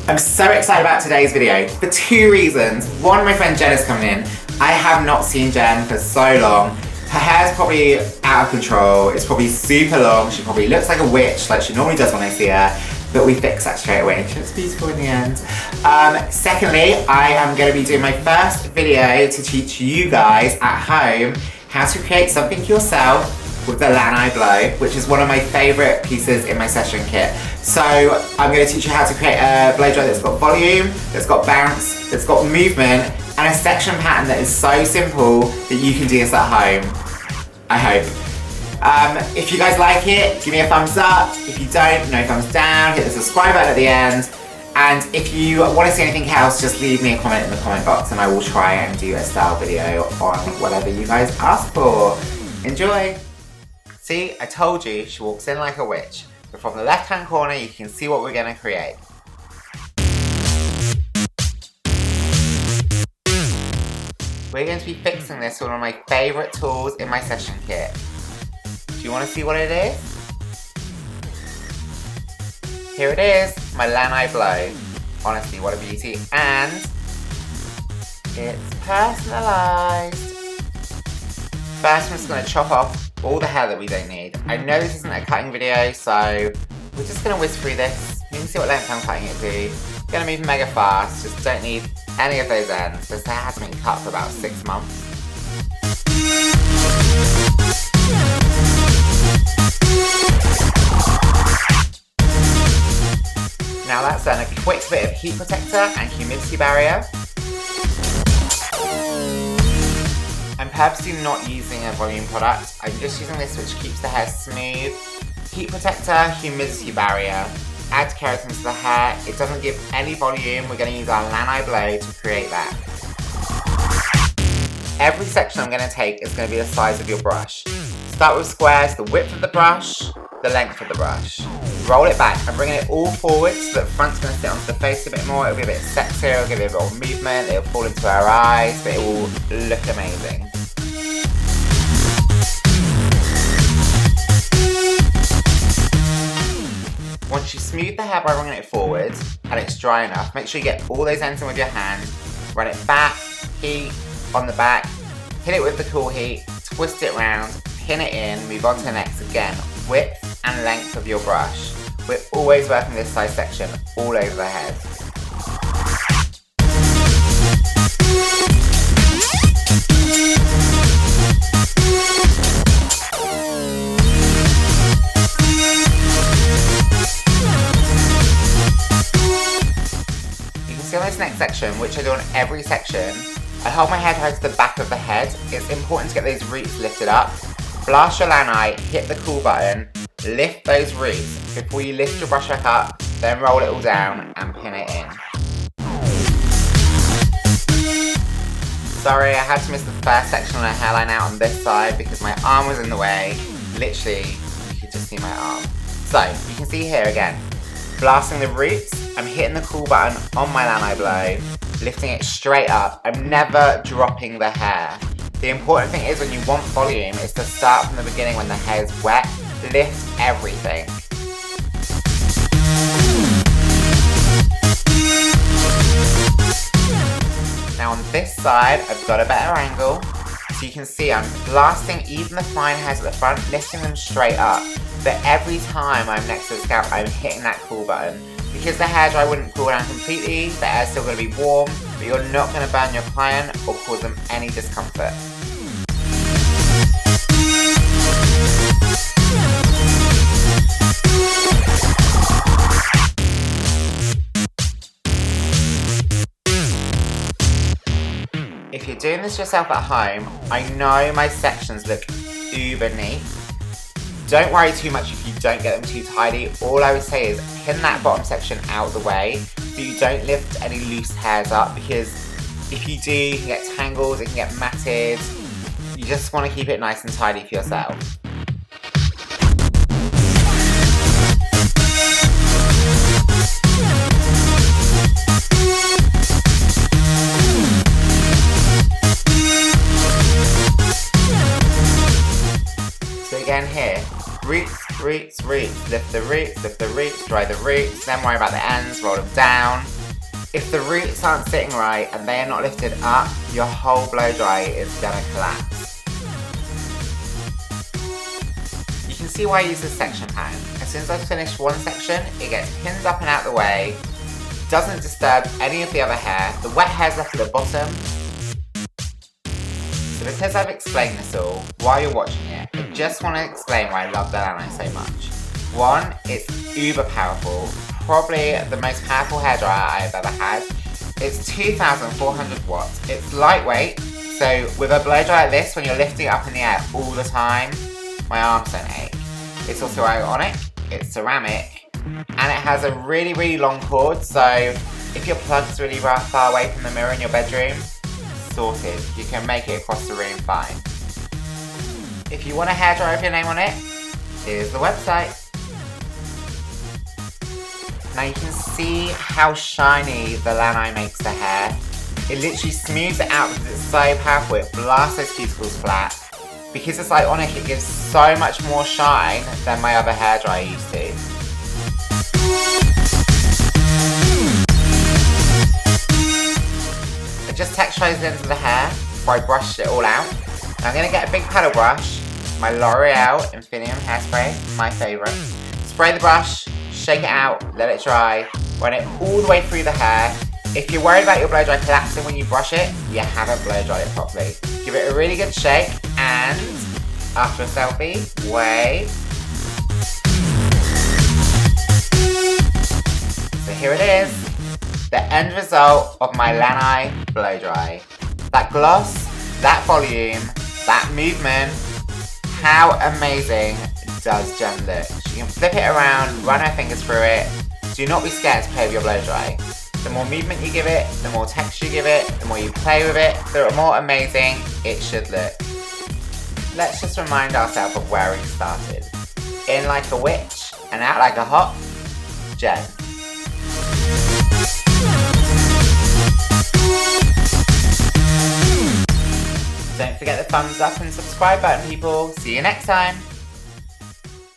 I'm so excited about today's video for two reasons. One, my friend Jen is coming in. I have not seen Jen for so long. Her hair's probably out of control. It's probably super long. She probably looks like a witch like she normally does when I see her. But we fix that straight away. She looks beautiful in the end. Secondly, I am going to be doing my first video to teach you guys at home how to create something yourself with the lanai blow, which is one of my favourite pieces in my session kit. So I'm going to teach you how to create a blow dry that's got volume, that's got bounce, that's got movement, and a section pattern that is so simple that you can do this at home. I hope. If you guys like it, give me a thumbs up. If you don't, no thumbs down. Hit the subscribe button at the end. And if you want to see anything else, just leave me a comment in the comment box and I will try and do a style video on whatever you guys ask for. Enjoy! See, I told you, she walks in like a witch. But from the left-hand corner, you can see what we're going to create. We're going to be fixing this with one of my favourite tools in my session kit. Do you want to see what it is? Here it is, my lanai blow. Honestly, what a beauty. And it's personalised. First, I'm just going to chop off all the hair that we don't need. I know this isn't a cutting video, so we're just going to whisk through this. You can see what length I'm cutting it to. Going to move mega fast, just don't need any of those ends. This hair hasn't been cut for about 6 months. Now that's done, a quick bit of heat protector and humidity barrier. I'm purposely not using a volume product. I'm just using this which keeps the hair smooth. Heat protector, humidity barrier. Add keratin to the hair. It doesn't give any volume. We're going to use our lanai blow to create that. Every section I'm going to take is going to be the size of your brush. Start with squares, the width of the brush, the length of the brush. Roll it back. I'm bringing it all forward so that the front's going to sit onto the face a bit more. It'll be a bit sexier, it'll give it a bit more movement, it'll fall into our eyes, but it will look amazing. Once you smooth the hair by bringing it forward and it's dry enough, make sure you get all those ends in with your hand. Run it back, heat on the back, hit it with the cool heat, twist it round, pin it in, move on to the next again. Width and length of your brush. We're always working this size section all over the head. You can see on this next section, which I do on every section, I hold my hair tight to the back of the head. It's important to get those roots lifted up. Blast your lanai, hit the cool button, lift those roots. Before you lift your brush back up, then roll it all down and pin it in. Sorry, I had to miss the first section on a hairline out on this side because my arm was in the way. Literally, you could just see my arm. So, you can see here again, blasting the roots, I'm hitting the cool button on my lanai blow, lifting it straight up. I'm never dropping the hair. The important thing is when you want volume is to start from the beginning when the hair is wet. Lift everything. Now on this side, I've got a better angle. So you can see I'm blasting even the fine hairs at the front, lifting them straight up. But every time I'm next to the scalp, I'm hitting that cool button. Because the hair dry wouldn't cool down completely, the hair's still going to be warm, but you're not going to burn your client or cause them any discomfort. If you're doing this yourself at home, I know my sections look uber neat. Don't worry too much if you don't get them too tidy. All I would say is pin that bottom section out of the way so you don't lift any loose hairs up, because if you do, you can get tangles, it can get matted. You just want to keep it nice and tidy for yourself. So again here, roots, roots, lift the roots, dry the roots, then worry about the ends, roll them down. If the roots aren't sitting right and they are not lifted up, your whole blow dry is gonna collapse. You can see why I use this section pattern. As soon as I've finished one section, it gets pinned up and out the way, doesn't disturb any of the other hair. The wet hair's left at the bottom. So because I've explained this all, while you're watching it, I just want to explain why I love the lanai so much. One, it's uber powerful. Probably the most powerful hairdryer I've ever had. It's 2,400 watts. It's lightweight, so with a blow dry like this, when you're lifting it up in the air all the time, my arms don't ache. It's also ionic, it's ceramic, and it has a really, really long cord, so if your plug's really far away from the mirror in your bedroom, sorted. You can make it across the room fine. If you want a hairdryer with your name on it, here's the website. Now you can see how shiny the lanai makes the hair. It literally smooths it out because it's so powerful. It blasts those cuticles flat. Because it's ionic, it gives so much more shine than my other hairdryer used to. I just texturized it into the hair before I brushed it all out. Now I'm going to get a big paddle brush, my L'Oreal Infinium hairspray, my favourite. Spray the brush, shake it out, let it dry, run it all the way through the hair. If you're worried about your blow dry collapsing when you brush it, you haven't blow dried it properly. Give it a really good shake, and after a selfie, wave. So here it is, the end result of my lanai blow dry. That gloss, that volume, that movement, how amazing does Jen look? She can flip it around, run her fingers through it. Do not be scared to play with your blow dry. The more movement you give it, the more texture you give it, the more you play with it, the more amazing it should look. Let's just remind ourselves of where we started. In like a witch and out like a hot Jen. Don't forget the thumbs up and subscribe button, people. See you next time.